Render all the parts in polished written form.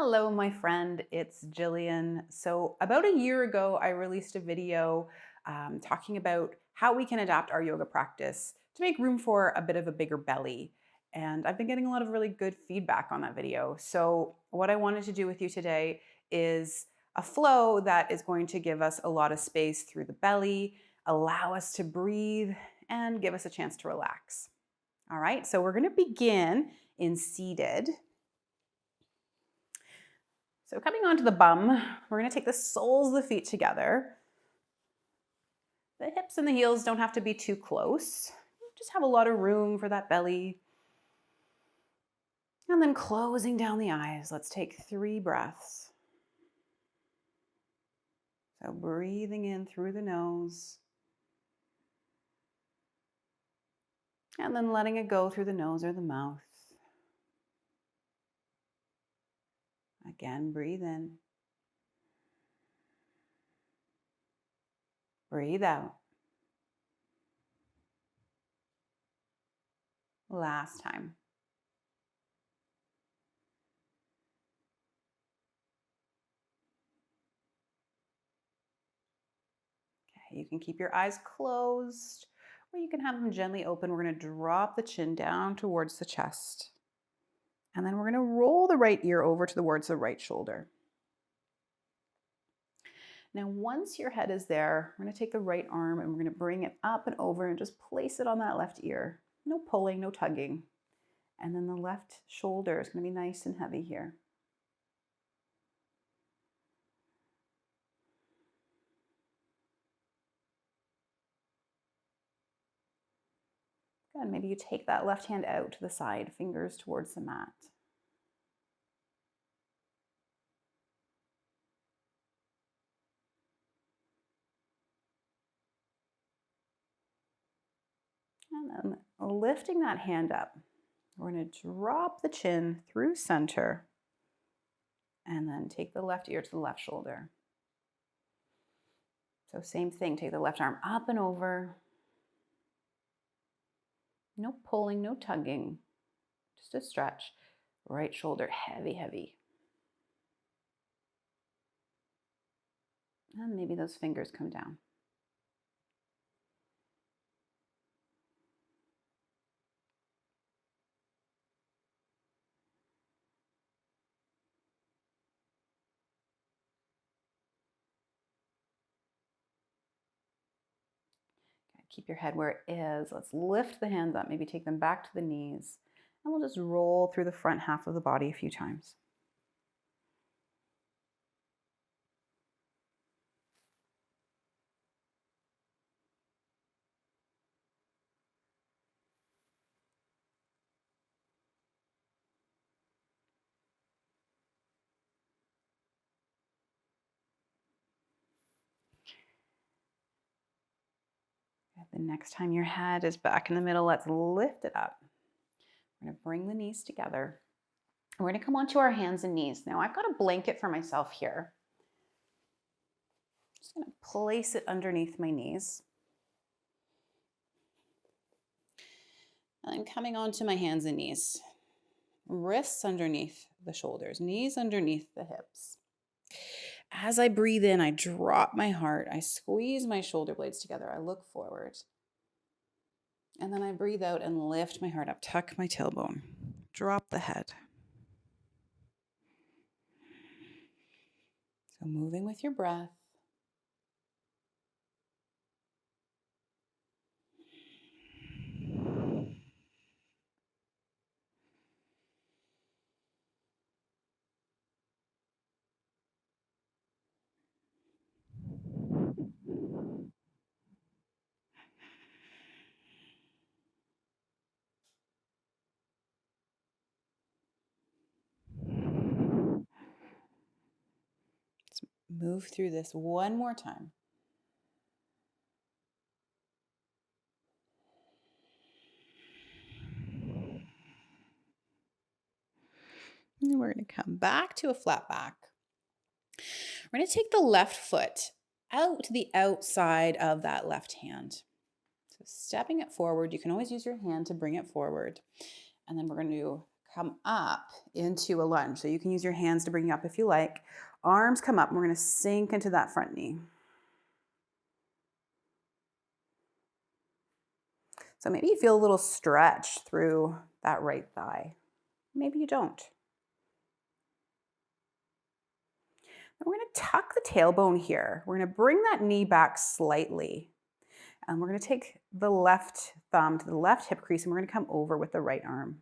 Hello, my friend. It's Jillian. So, about a year ago, I released a video talking about how we can adapt our yoga practice to make room for a bit of a bigger belly. And I've been getting a lot of really good feedback on that video. So, what I wanted to do with you today is a flow that is going to give us a lot of space through the belly, allow us to breathe, and give us a chance to relax. All right, so we're going to begin in seated. So coming onto the bum, we're going to take the soles of the feet together. The hips and the heels don't have to be too close. Just have a lot of room for that belly. And then closing down the eyes. Let's take 3 breaths. So breathing in through the nose. And then letting it go through the nose or the mouth. Again, breathe in. Breathe out. Last time. Okay, you can keep your eyes closed or you can have them gently open. We're going to drop the chin down towards the chest. And then we're going to roll the right ear over towards the right shoulder. Now, once your head is there, we're going to take the right arm and we're going to bring it up and over and just place it on that left ear. No pulling, no tugging. And then the left shoulder is going to be nice and heavy here. Good. Maybe you take that left hand out to the side, fingers towards the mat. And then lifting that hand up, we're going to drop the chin through center and then take the left ear to the left shoulder. So same thing, take the left arm up and over. No pulling, no tugging, just a stretch. Right shoulder heavy, heavy. And maybe those fingers come down. Keep your head where it is. Let's lift the hands up, maybe take them back to the knees. And we'll just roll through the front half of the body a few times. The next time your head is back in the middle, let's lift it up. We're going to bring the knees together. We're going to come onto our hands and knees. Now I've got a blanket for myself here. Just going to place it underneath my knees. And then coming onto my hands and knees. Wrists underneath the shoulders, knees underneath the hips. As I breathe in, I drop my heart. I squeeze my shoulder blades together. I look forward. And then I breathe out and lift my heart up. Tuck my tailbone. Drop the head. So moving with your breath. Let's move through this one more time. And then we're going to come back to a flat back. We're going to take the left foot out to the outside of that left hand. So stepping it forward, you can always use your hand to bring it forward. And then we're going to come up into a lunge. So you can use your hands to bring you up if you like. Arms come up, and we're gonna sink into that front knee. So maybe you feel a little stretch through that right thigh. Maybe you don't. And we're gonna tuck the tailbone here. We're gonna bring that knee back slightly. And we're gonna take the left thumb to the left hip crease, and we're gonna come over with the right arm.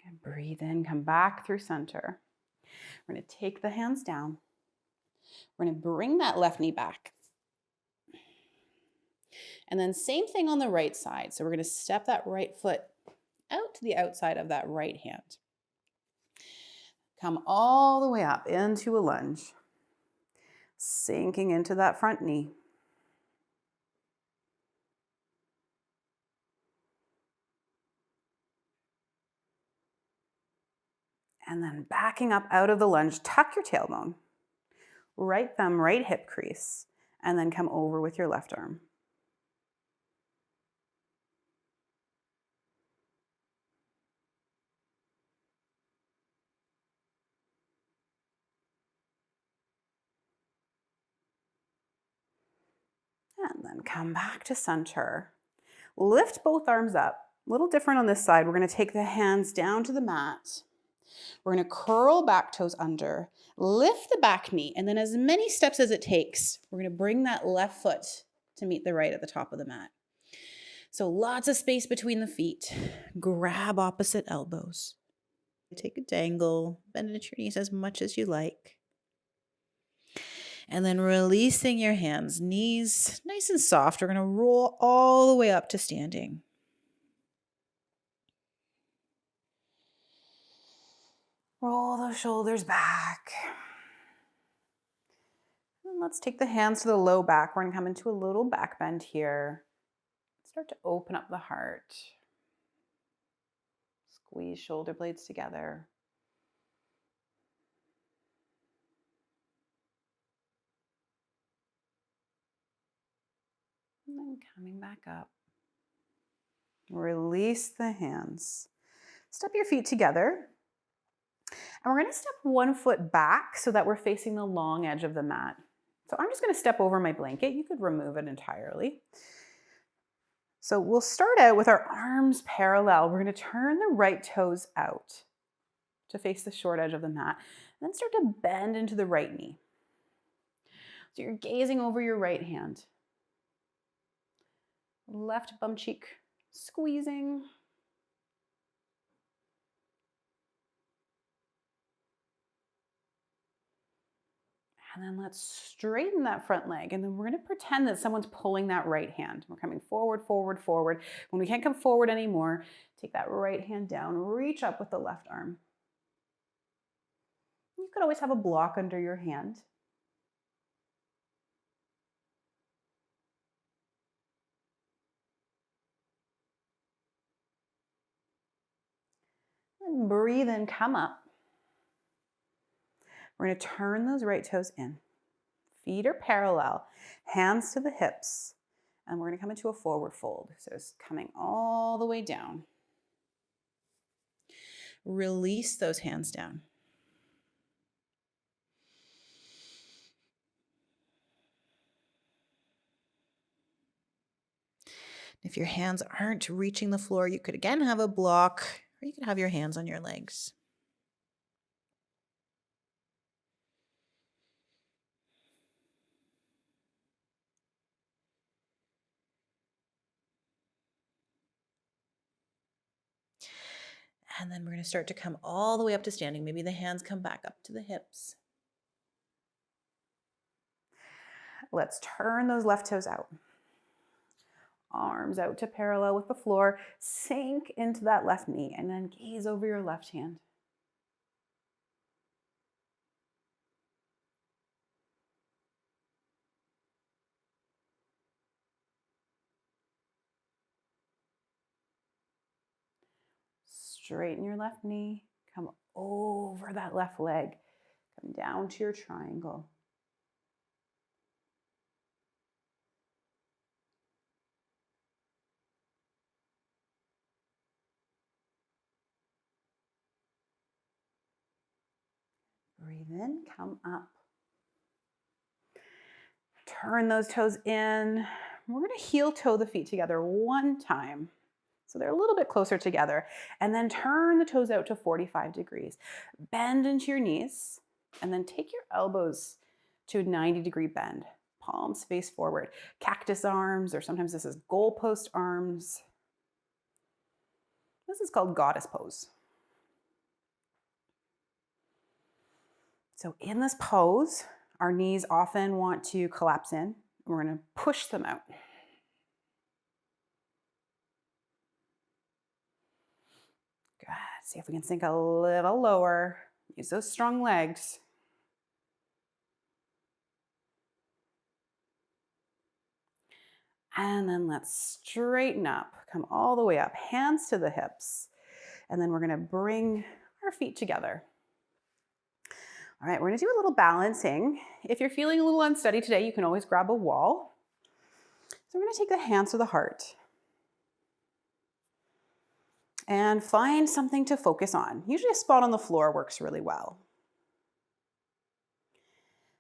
And breathe in, come back through center. We're gonna take the hands down. We're gonna bring that left knee back. And then same thing on the right side. So we're gonna step that right foot out to the outside of that right hand. Come all the way up into a lunge, sinking into that front knee. And then backing up out of the lunge, tuck your tailbone. Right thumb, right hip crease, and then come over with your left arm. And then come back to center. Lift both arms up. A little different on this side. We're going to take the hands down to the mat. We're going to curl back toes under, lift the back knee, and then as many steps as it takes, we're going to bring that left foot to meet the right at the top of the mat. So lots of space between the feet. Grab opposite elbows. Take a dangle, bend at your knees as much as you like. And then releasing your hands, knees nice and soft. We're going to roll all the way up to standing. Roll those shoulders back. And let's take the hands to the low back. We're going to come into a little back bend here. Start to open up the heart. Squeeze shoulder blades together. And then coming back up. Release the hands. Step your feet together. And we're going to step one foot back so that we're facing the long edge of the mat. So I'm just going to step over my blanket. You could remove it entirely. So we'll start out with our arms parallel. We're going to turn the right toes out to face the short edge of the mat. And then start to bend into the right knee. So you're gazing over your right hand. Left bum cheek squeezing. And then let's straighten that front leg. And then we're going to pretend that someone's pulling that right hand. We're coming forward, forward, forward. When we can't come forward anymore, take that right hand down, reach up with the left arm. You could always have a block under your hand. And breathe in, come up. We're going to turn those right toes in. Feet are parallel, hands to the hips. And we're going to come into a forward fold. So it's coming all the way down. Release those hands down. If your hands aren't reaching the floor, you could again have a block, or you could have your hands on your legs. And then we're going to start to come all the way up to standing. Maybe the hands come back up to the hips. Let's turn those left toes out. Arms out to parallel with the floor. Sink into that left knee and then gaze over your left hand. Straighten your left knee. Come over that left leg. Come down to your triangle. Breathe in, come up. Turn those toes in. We're going to heel toe the feet together one time. So they're a little bit closer together. And then turn the toes out to 45 degrees. Bend into your knees. And then take your elbows to a 90-degree bend. Palms face forward. Cactus arms, or sometimes this is goalpost arms. This is called goddess pose. So in this pose, our knees often want to collapse in. We're going to push them out. Good. See if we can sink a little lower. Use those strong legs. And then let's straighten up. Come all the way up. Hands to the hips. And then we're going to bring our feet together. All right, we're going to do a little balancing. If you're feeling a little unsteady today, you can always grab a wall. So we're going to take the hands to the heart. And find something to focus on. Usually a spot on the floor works really well.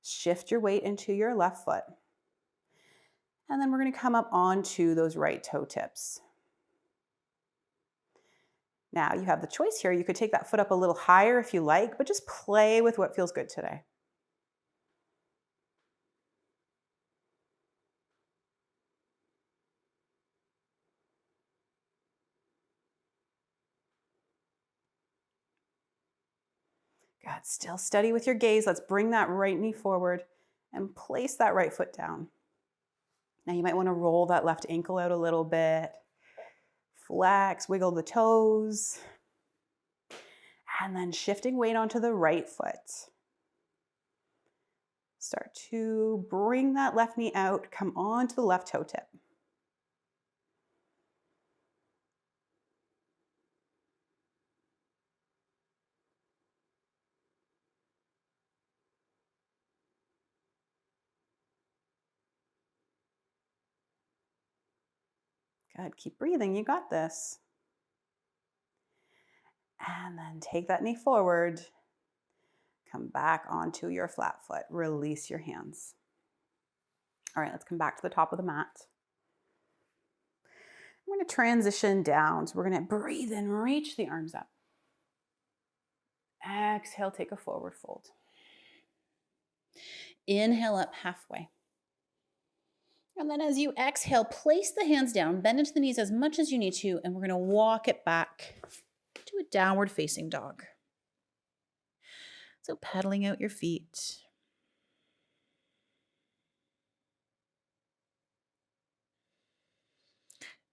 Shift your weight into your left foot. And then we're going to come up onto those right toe tips. Now you have the choice here. You could take that foot up a little higher if you like, but just play with what feels good today. Good. Still steady with your gaze. Let's bring that right knee forward and place that right foot down. Now you might want to roll that left ankle out a little bit. Flex, wiggle the toes. And then shifting weight onto the right foot. Start to bring that left knee out. Come onto the left toe tip. Good. Keep breathing. You got this. And then take that knee forward. Come back onto your flat foot. Release your hands. All right, let's come back to the top of the mat. We're going to transition down. So we're going to breathe in, reach the arms up. Exhale, take a forward fold. Inhale up halfway. And then as you exhale, place the hands down, bend into the knees as much as you need to, and we're going to walk it back to a downward facing dog. So pedaling out your feet.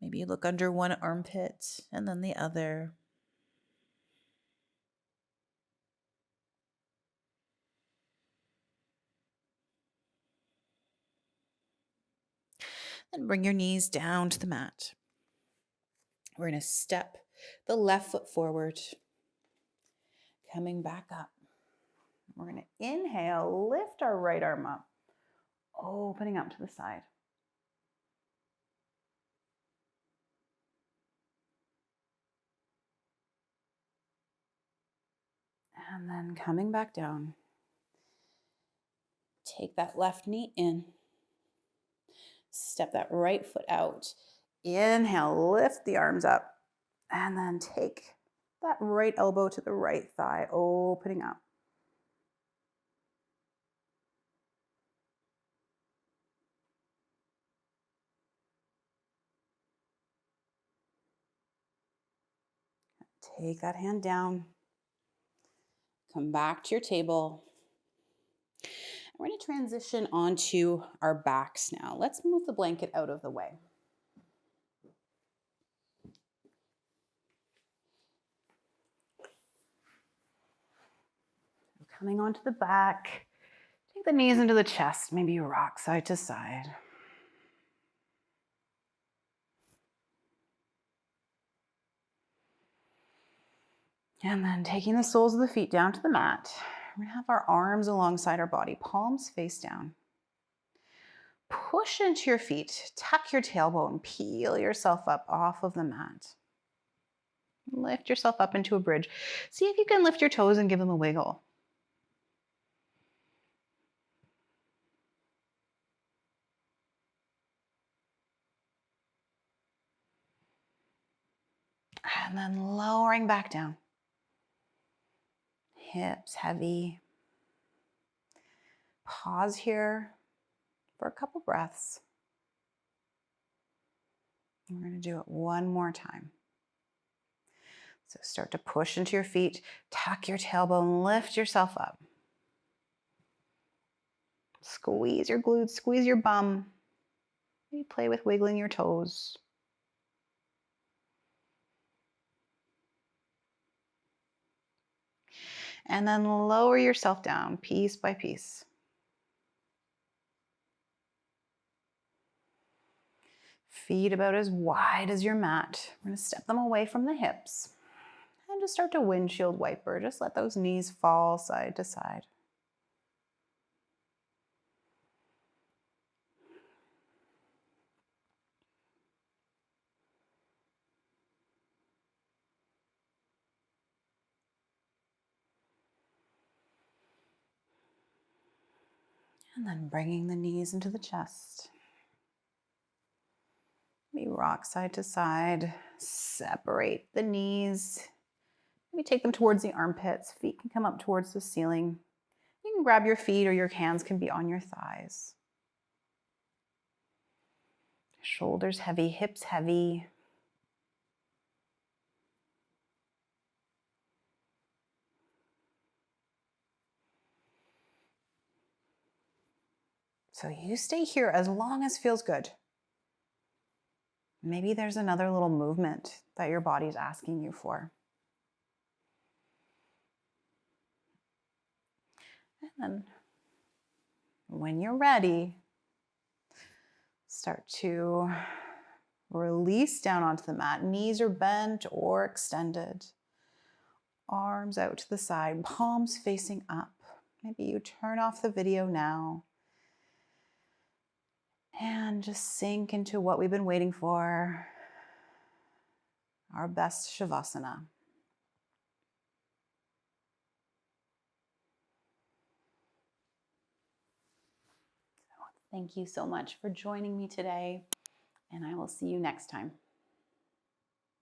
Maybe you look under one armpit and then the other. Then bring your knees down to the mat. We're going to step the left foot forward, coming back up. We're going to inhale, lift our right arm up, opening up to the side. And then coming back down. Take that left knee in. Step that right foot out. Inhale, lift the arms up. And then take that right elbow to the right thigh, opening up. Take that hand down. Come back to your table. We're going to transition onto our backs now. Let's move the blanket out of the way. Coming onto the back. Take the knees into the chest. Maybe you rock side to side. And then taking the soles of the feet down to the mat, we're gonna have our arms alongside our body, palms face down. Push into your feet, tuck your tailbone, peel yourself up off of the mat. Lift yourself up into a bridge. See if you can lift your toes and give them a wiggle. And then lowering back down. Hips heavy. Pause here for a couple breaths. And we're going to do it one more time. So start to push into your feet, tuck your tailbone, lift yourself up. Squeeze your glutes, squeeze your bum. Maybe play with wiggling your toes. And then lower yourself down piece by piece. Feet about as wide as your mat. We're going to step them away from the hips. And just start to windshield wiper. Just let those knees fall side to side. And then bringing the knees into the chest. Maybe rock side to side. Separate the knees. Maybe take them towards the armpits. Feet can come up towards the ceiling. You can grab your feet or your hands can be on your thighs. Shoulders heavy, hips heavy. So you stay here as long as feels good. Maybe there's another little movement that your body's asking you for. And then when you're ready, start to release down onto the mat. Knees are bent or extended. Arms out to the side, palms facing up. Maybe you turn off the video now and just sink into what we've been waiting for, our best Shavasana. Thank you so much for joining me today, and I will see you next time.